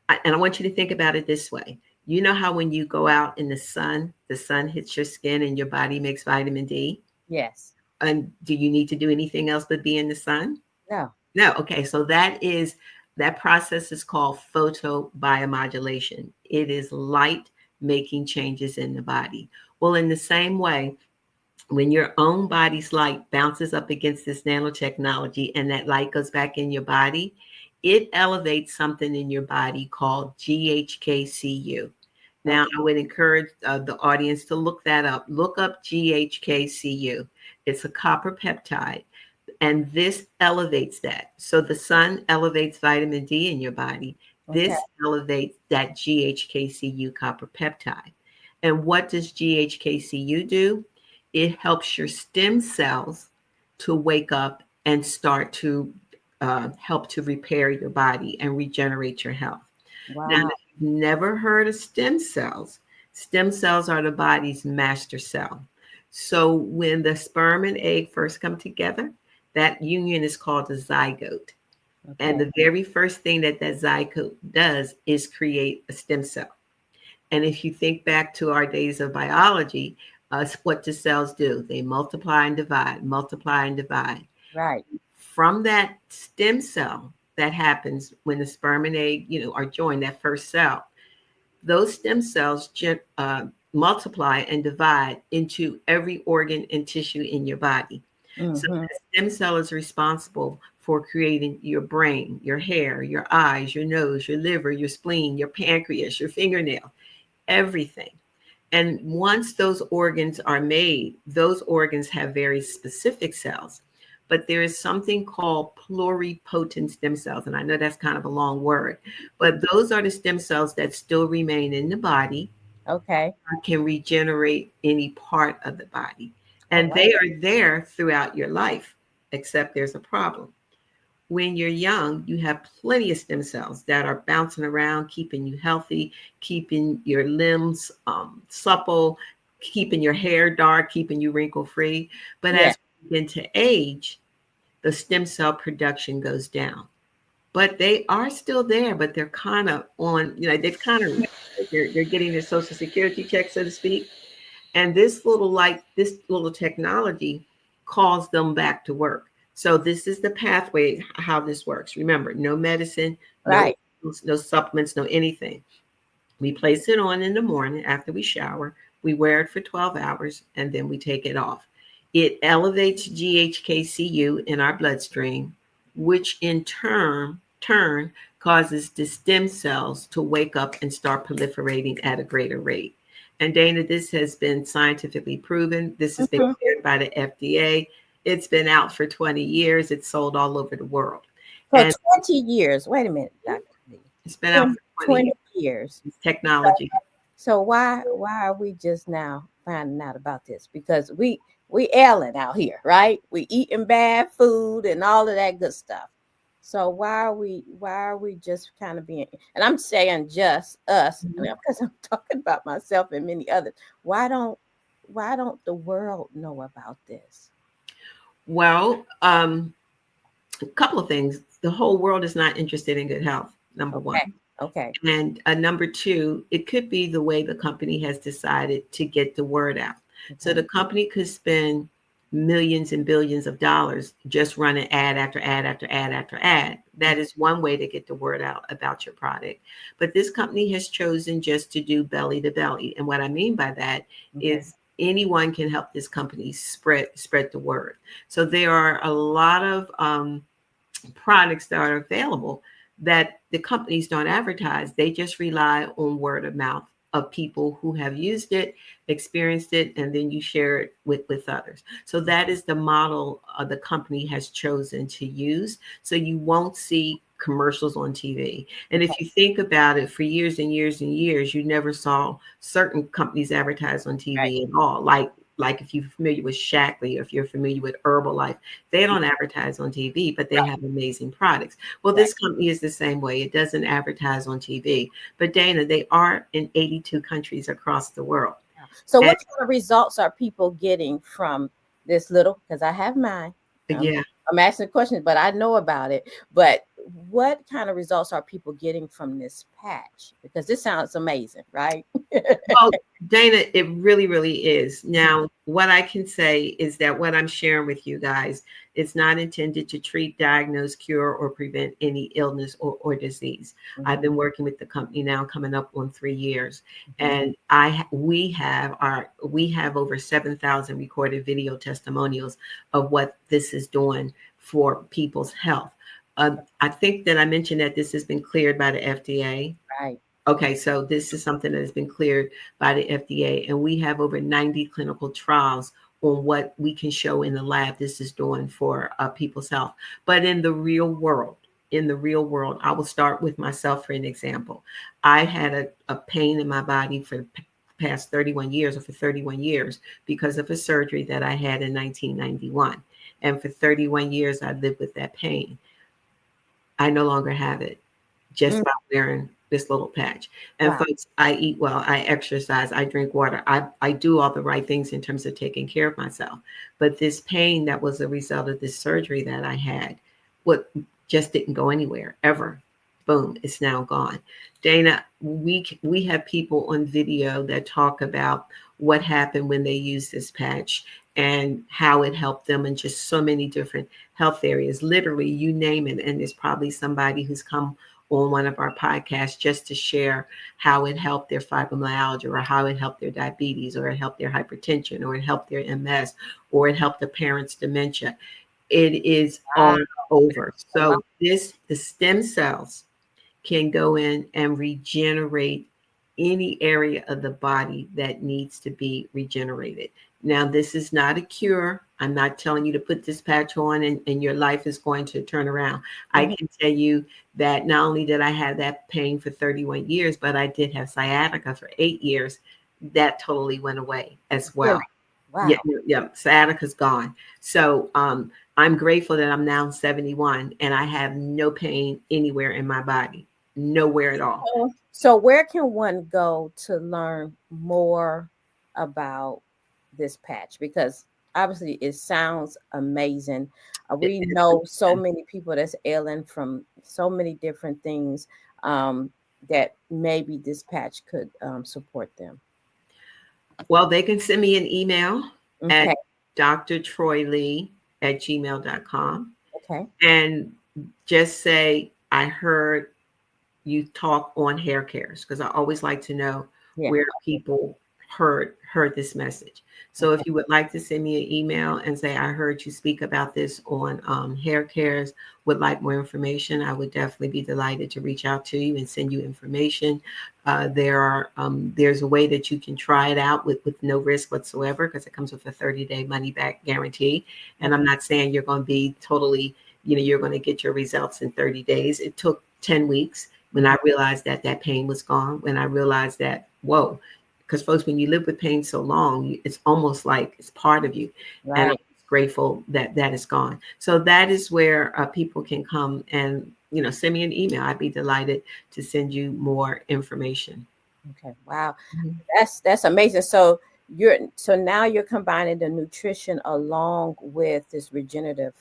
[SPEAKER 3] and I want you to think about it this way. You know how when you go out in the sun hits your skin and your body makes vitamin D?
[SPEAKER 1] Yes.
[SPEAKER 3] And do you need to do anything else but be in the sun?
[SPEAKER 1] No.
[SPEAKER 3] No, okay. So that process is called photobiomodulation. It is light making changes in the body. Well, in the same way, when your own body's light bounces up against this nanotechnology and that light goes back in your body, it elevates something in your body called GHKCU. Now,
[SPEAKER 1] Okay.
[SPEAKER 3] I would encourage the audience to look that up. Look up GHKCU. It's a copper peptide, and this elevates that. So the sun elevates vitamin D in your body.
[SPEAKER 1] Okay.
[SPEAKER 3] This elevates that GHKCU copper peptide. And what does GHKCU do? It helps your stem cells to wake up and start to help to repair your body and regenerate your health. Now, if
[SPEAKER 1] Wow.
[SPEAKER 3] you've never heard of stem cells are the body's master cell. So when the sperm and egg first come together, that union is called a zygote. And
[SPEAKER 1] Okay.
[SPEAKER 3] the very first thing that zygote does is create a stem cell. And if you think back to our days of biology, what do cells do? They multiply and divide, multiply and divide.
[SPEAKER 1] Right.
[SPEAKER 3] From that stem cell that happens when the sperm and egg, are joined, that first cell, those stem cells multiply and divide into every organ and tissue in your body. So
[SPEAKER 1] Mhm.
[SPEAKER 3] the stem cell is responsible for creating your brain, your hair, your eyes, your nose, your liver, your spleen, your pancreas, your fingernail, everything. And once those organs are made, those organs have very specific cells. But there is something called pluripotent stem cells. And I know that's kind of a long word, but those are the stem cells that still remain in the body,
[SPEAKER 1] Okay.
[SPEAKER 3] can regenerate any part of the body.
[SPEAKER 1] Oh
[SPEAKER 3] And
[SPEAKER 1] wow.
[SPEAKER 3] they are there throughout your life, except there's a problem. When you're young, you have plenty of stem cells that are bouncing around, keeping you healthy, keeping your limbs supple, keeping your hair dark, keeping you wrinkle free. But
[SPEAKER 1] Yeah.
[SPEAKER 3] as you begin to age, the stem cell production goes down. But they are still there, but they're kind of on, they've kind of, they're getting their social security check, so to speak. And this little technology calls them back to work. So this is the pathway how this works. Remember, no medicine, no
[SPEAKER 1] Right.
[SPEAKER 3] no supplements, no anything. We place it on in the morning after we shower. We wear it for 12 hours and then we take it off. It elevates GHKCU in our bloodstream, which in turn causes the stem cells to wake up and start proliferating at a greater rate. And Dana, this has been scientifically proven. This has been
[SPEAKER 1] Mhm.
[SPEAKER 3] cleared by the FDA. It's been out for 20 years. It's sold all over the world.
[SPEAKER 1] For
[SPEAKER 3] And
[SPEAKER 1] 20 years. Wait a minute, Dr. Lee.
[SPEAKER 3] it's been out
[SPEAKER 1] 20,
[SPEAKER 3] for 20
[SPEAKER 1] 20
[SPEAKER 3] years.
[SPEAKER 1] years.
[SPEAKER 3] It's technology.
[SPEAKER 1] So why are we just now finding out about this? Because we ailing out here, right? We eating bad food and all of that good stuff. So why are we just kind of being, and I'm saying just us, because I'm talking about myself and many others. Why don't the world know about this?
[SPEAKER 3] Well, a couple of things. The whole world is not interested in good health, number one.
[SPEAKER 1] Okay. Okay.
[SPEAKER 3] And number two, it could be the way the company has decided to get the word out. So
[SPEAKER 1] Okay.
[SPEAKER 3] the company could spend millions and billions of dollars just running ad after ad after ad after ad. That is one way to get the word out about your product. But this company has chosen just to do belly to belly. And what I mean by that
[SPEAKER 1] Okay.
[SPEAKER 3] is anyone can help this company spread the word. So there are a lot of products that are available that the companies don't advertise. They just rely on word of mouth of people who have used it, experienced it, and then you share it with others. So that is the model the company has chosen to use. So you won't see commercials on TV. And if you think about it, for years and years and years, you never saw certain companies advertise on
[SPEAKER 1] Right.
[SPEAKER 3] TV at all. Like if you're familiar with Shackley, or if you're familiar with Herbalife, they don't advertise on TV, but they have amazing products. Well,
[SPEAKER 1] Right.
[SPEAKER 3] this company is the same way. It doesn't advertise on TV. But Dana, they are in 82 countries across the world.
[SPEAKER 1] So
[SPEAKER 3] And
[SPEAKER 1] what kind of results are people getting from this little? Because I have mine.
[SPEAKER 3] yeah,
[SPEAKER 1] I'm asking questions, but I know about it. But what kind of results are people getting from this patch? Because this sounds amazing, right?
[SPEAKER 3] well, Dana, it really, really is. Now, what I can say is that what I'm sharing with you guys is not intended to treat, diagnose, cure, or prevent any illness or disease. I've been working with the company now coming up on 3 years, and we have over 7,000 recorded video testimonials of what this is doing for people's health. I think that I mentioned that this has been cleared by the FDA.
[SPEAKER 1] Right.
[SPEAKER 3] Okay, so this is something that has been cleared by the FDA, and we have over 90 clinical trials on what we can show in the lab this is doing for people's health. But in the real world, I will start with myself for an example. I had a pain in my body for the past 31 years, or for 31 years, because of a surgery that I had in 1991. And for 31 years, I lived with that pain. I no longer have it just
[SPEAKER 1] Mm.
[SPEAKER 3] by wearing this little patch. And
[SPEAKER 1] Wow.
[SPEAKER 3] folks, I eat well, I exercise, I drink water. I do all the right things in terms of taking care of myself. But this pain that was a result of this surgery that I had, what just didn't go anywhere ever. Boom, it's now gone. Dana, we have people on video that talk about what happened when they used this patch and how it helped them in just so many different health areas. Literally, you name it. And there's probably somebody who's come on one of our podcasts just to share how it helped their fibromyalgia, or how it helped their diabetes, or it helped their hypertension, or it helped their MS, or it helped the parents' dementia. It is
[SPEAKER 1] Wow.
[SPEAKER 3] all over.
[SPEAKER 1] A lot.
[SPEAKER 3] So the stem cells can go in and regenerate any area of the body that needs to be regenerated. Now, this is not a cure. I'm not telling you to put this patch on and your life is going to turn around. I
[SPEAKER 1] Mhm.
[SPEAKER 3] can tell you that not only did I have that pain for 31 years, but I did have sciatica for 8 years. That totally went away as
[SPEAKER 1] Really?
[SPEAKER 3] well. Yeah,
[SPEAKER 1] Wow.
[SPEAKER 3] yeah, sciatica's gone. So I'm grateful that I'm now 71 and I have no pain anywhere in my body, nowhere at all.
[SPEAKER 1] So where can one go to learn more about this patch? Because obviously it sounds amazing.
[SPEAKER 3] It
[SPEAKER 1] We
[SPEAKER 3] is
[SPEAKER 1] know so
[SPEAKER 3] amazing.
[SPEAKER 1] many people that's ailing from so many different things, um, that maybe this patch could support them.
[SPEAKER 3] Well, they can send me an email at
[SPEAKER 1] Okay.
[SPEAKER 3] drtroylee@gmail.com
[SPEAKER 1] Okay.
[SPEAKER 3] and just say, I heard you talk on hair cares, because I always like to know
[SPEAKER 1] Yeah.
[SPEAKER 3] where people heard this message. So
[SPEAKER 1] Okay.
[SPEAKER 3] if you would like to send me an email and say, I heard you speak about this on hair cares, would like more information, I would definitely be delighted to reach out to you and send you information. There's a way that you can try it out with no risk whatsoever, because it comes with a 30-day money back guarantee. And I'm not saying you're going to be totally, you're going to get your results in 30 days. It took 10 weeks when I realized that that pain was gone, when I realized that, whoa, because folks, when you live with pain so long, it's almost like it's part of you. And I
[SPEAKER 1] Right.
[SPEAKER 3] was grateful that that is gone. So that is where people can come and, send me an email. I'd be delighted to send you more information.
[SPEAKER 1] Okay. Wow.
[SPEAKER 3] Mhm.
[SPEAKER 1] That's amazing. So now you're combining the nutrition along with this regenerative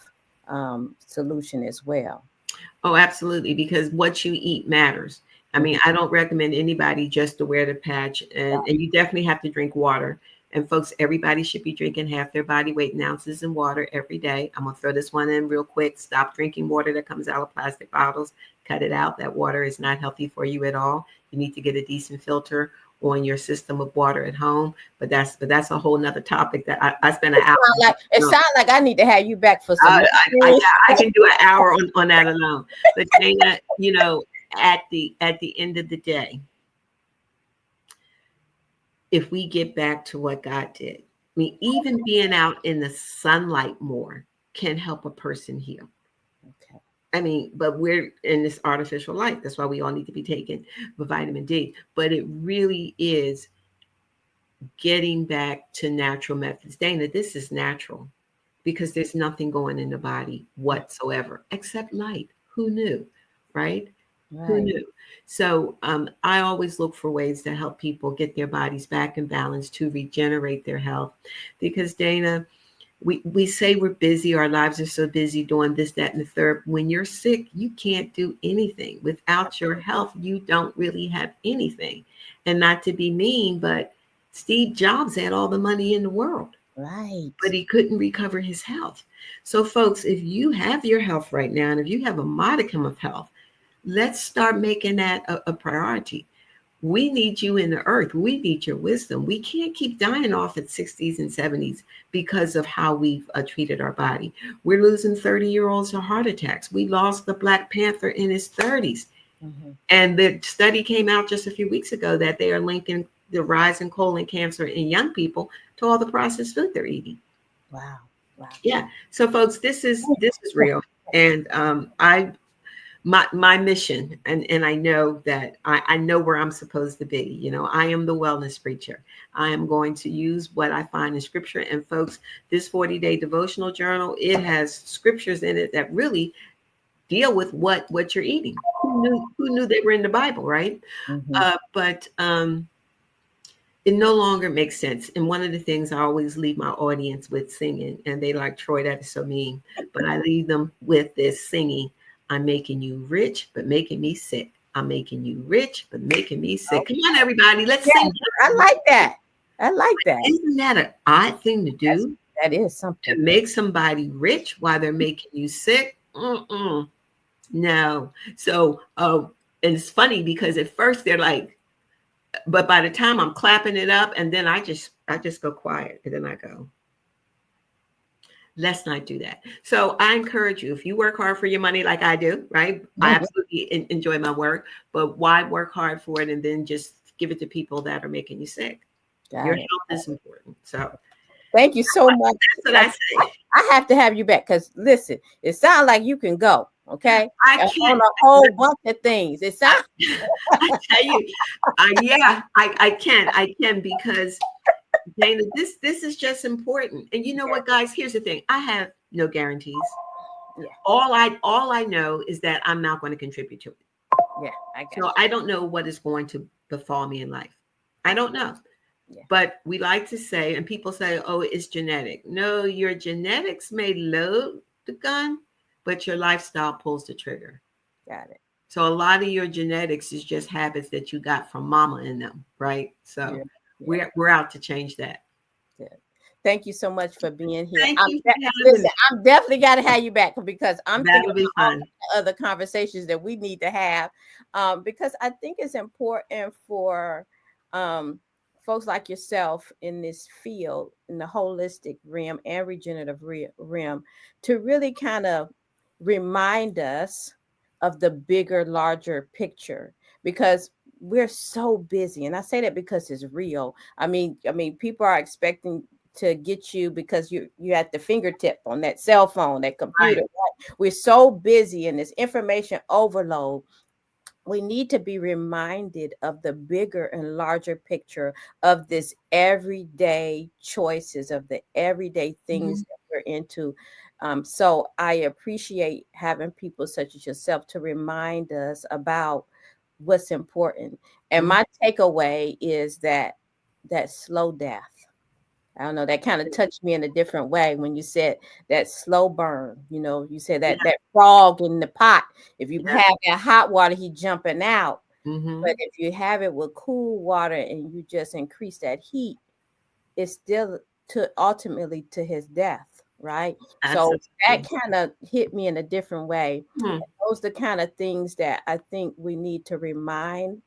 [SPEAKER 1] solution as well.
[SPEAKER 3] Oh, absolutely, because what you eat matters. I
[SPEAKER 1] Mhm.
[SPEAKER 3] mean, I don't recommend anybody just to wear the patch, and you definitely have to drink water. And folks, everybody should be drinking half their body weight in ounces in water every day. I'm gonna throw this one in real quick. Stop drinking water that comes out of plastic bottles. Cut it out. That water is not healthy for you at all. You need to get a decent filter on your system of water at home. But that's a whole nother topic that I spent an hour.
[SPEAKER 1] It sounds like I need to have you back for some.
[SPEAKER 3] I can do an hour on that alone. But Dana, at the end of the day, if we get back to what God did, I mean, even being out in the sunlight more can help a person heal.
[SPEAKER 1] Okay.
[SPEAKER 3] I mean, but we're in this artificial light. That's why we all need to be taking the vitamin D. But it really is getting back to natural methods. Dana, this is natural because there's nothing going in the body whatsoever except light. Who knew? Right? Who
[SPEAKER 1] Right.
[SPEAKER 3] knew? So I always look for ways to help people get their bodies back in balance to regenerate their health. Because Dana, we say we're busy, our lives are so busy doing this, that, and the third. When you're sick, you can't do anything. Without your health, you don't really have anything. And not to be mean, but Steve Jobs had all the money in the world,
[SPEAKER 1] Right.
[SPEAKER 3] but he couldn't recover his health. So, folks, if you have your health right now, and if you have a modicum of health, let's start making that a priority. We need you in the earth. We need your wisdom. We can't keep dying off at 60s and 70s because of how we've treated our body. We're losing 30-year-olds to heart attacks. We lost the Black Panther in his 30s.
[SPEAKER 1] Mm-hmm.
[SPEAKER 3] And the study came out just a few weeks ago that they are linking the rise in colon cancer in young people to all the processed food they're eating.
[SPEAKER 1] Wow. Wow.
[SPEAKER 3] Yeah. So folks, this is real. And my mission, and I know that I know where I'm supposed to be. I am the wellness preacher. I am going to use what I find in scripture. And folks, this 40-day devotional journal, it has scriptures in it that really deal with what you're eating. Who knew they were in the Bible, right?
[SPEAKER 1] Mm-hmm.
[SPEAKER 3] But it no longer makes sense. And one of the things I always leave my audience with singing, and they like, Troy, that is so mean. But I leave them with this singing. I'm making you rich, but making me sick. I'm making you rich, but making me sick. Come on, everybody, let's sing.
[SPEAKER 1] I like that. I like that.
[SPEAKER 3] Isn't that an odd thing to do?
[SPEAKER 1] That is
[SPEAKER 3] To
[SPEAKER 1] something.
[SPEAKER 3] make somebody rich while they're making you sick? Mm-mm. No. So, and it's funny because at first they're like, but by the time I'm clapping it up, and then I just go quiet, and then I go, let's not do that. So I encourage you, if you work hard for your money like I do, right? I absolutely enjoy my work, but why work hard for it and then just give it to people that are making you sick? Your
[SPEAKER 1] Got it.
[SPEAKER 3] health is important. So
[SPEAKER 1] Thank you so much.
[SPEAKER 3] that's what I say.
[SPEAKER 1] I have to have you back because listen, it sounds like you can go. Okay,
[SPEAKER 3] I
[SPEAKER 1] and on
[SPEAKER 3] can't.
[SPEAKER 1] a whole bunch of things. It sounds.
[SPEAKER 3] I tell you, yeah, I can because Dana, this is just important. And you know what, guys? Here's the thing: I have no guarantees.
[SPEAKER 1] Yeah.
[SPEAKER 3] All I know is that I'm not going to contribute to it.
[SPEAKER 1] Yeah, I got
[SPEAKER 3] So
[SPEAKER 1] you.
[SPEAKER 3] I don't know what is going to befall me in life. I don't know.
[SPEAKER 1] Yeah.
[SPEAKER 3] But we like to say, and people say, oh, it's genetic. No, your genetics may load the gun, but your lifestyle pulls the trigger.
[SPEAKER 1] Got it.
[SPEAKER 3] So a lot of your genetics is just habits that you got from mama in them, right? So
[SPEAKER 1] Yeah.
[SPEAKER 3] we're out to change that.
[SPEAKER 1] Yeah. Thank you so much for being here.
[SPEAKER 3] Thank you for having me.
[SPEAKER 1] I'm definitely got to have you back because I'm
[SPEAKER 3] That'll
[SPEAKER 1] thinking
[SPEAKER 3] be fun.
[SPEAKER 1] other conversations that we need to have because I think it's important for folks like yourself in this field, in the holistic realm and regenerative realm, to really kind of remind us of the bigger, larger picture because we're so busy. And I say that because it's real. I mean, people are expecting to get you because you're at the fingertip on that cell phone, that computer. Right? We're so busy in this information overload. We need to be reminded of the bigger and larger picture of this everyday choices, of the everyday things that we're into. So I appreciate having people such as yourself to remind us about what's important. And
[SPEAKER 3] Mhm.
[SPEAKER 1] my takeaway is that slow death. I don't know, that kind of touched me in a different way when you said that slow burn. You said
[SPEAKER 3] Yeah,
[SPEAKER 1] that frog in the pot. If you
[SPEAKER 3] yeah.
[SPEAKER 1] have that hot water, he jumping out. But
[SPEAKER 3] Hmm.
[SPEAKER 1] if you have it with cool water and you just increase that heat, it's still to ultimately to his death, right? So that
[SPEAKER 3] Absolutely.
[SPEAKER 1] kind of hit me in a different way.
[SPEAKER 3] Hmm.
[SPEAKER 1] Those are the kind of things that I think we need to remind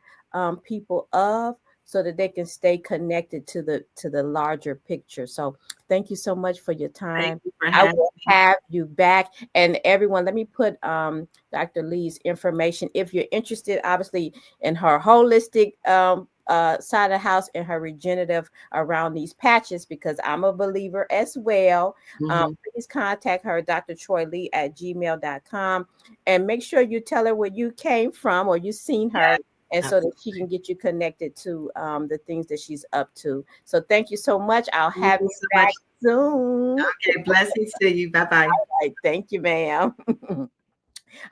[SPEAKER 1] people of so that they can stay connected to the larger picture. So thank you so much for your
[SPEAKER 3] Thank
[SPEAKER 1] time.
[SPEAKER 3] you for
[SPEAKER 1] I
[SPEAKER 3] having
[SPEAKER 1] will
[SPEAKER 3] me.
[SPEAKER 1] have you back. And everyone, let me put Dr. Lee's information. If you're interested, obviously, in her holistic side of the house and her regenerative around these patches, because I'm a believer as well.
[SPEAKER 3] Hmm.
[SPEAKER 1] Please contact her, Dr. Troy Lee at gmail.com. And make sure you tell her where you came from or you seen her,
[SPEAKER 3] Yeah,
[SPEAKER 1] and so that she
[SPEAKER 3] absolutely.
[SPEAKER 1] can get you connected to the things that she's up to. So thank you so much. I'll
[SPEAKER 3] Thank
[SPEAKER 1] have
[SPEAKER 3] you
[SPEAKER 1] you
[SPEAKER 3] so much.
[SPEAKER 1] back soon.
[SPEAKER 3] Okay, blessings to you. Bye bye.
[SPEAKER 1] Right, thank you, ma'am.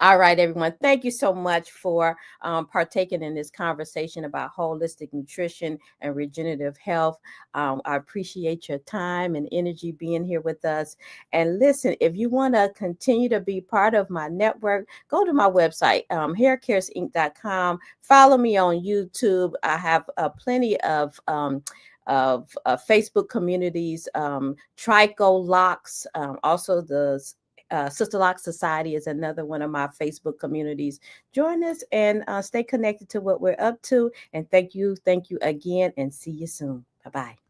[SPEAKER 1] All right, everyone. Thank you so much for partaking in this conversation about holistic nutrition and regenerative health. I appreciate your time and energy being here with us. And listen, if you want to continue to be part of my network, go to my website, haircaresinc.com. Follow me on YouTube. I have plenty of Facebook communities, Trico Locks, also the Sister Lock Society is another one of my Facebook communities. Join us and stay connected to what we're up to. And thank you again, and see you soon. Bye bye.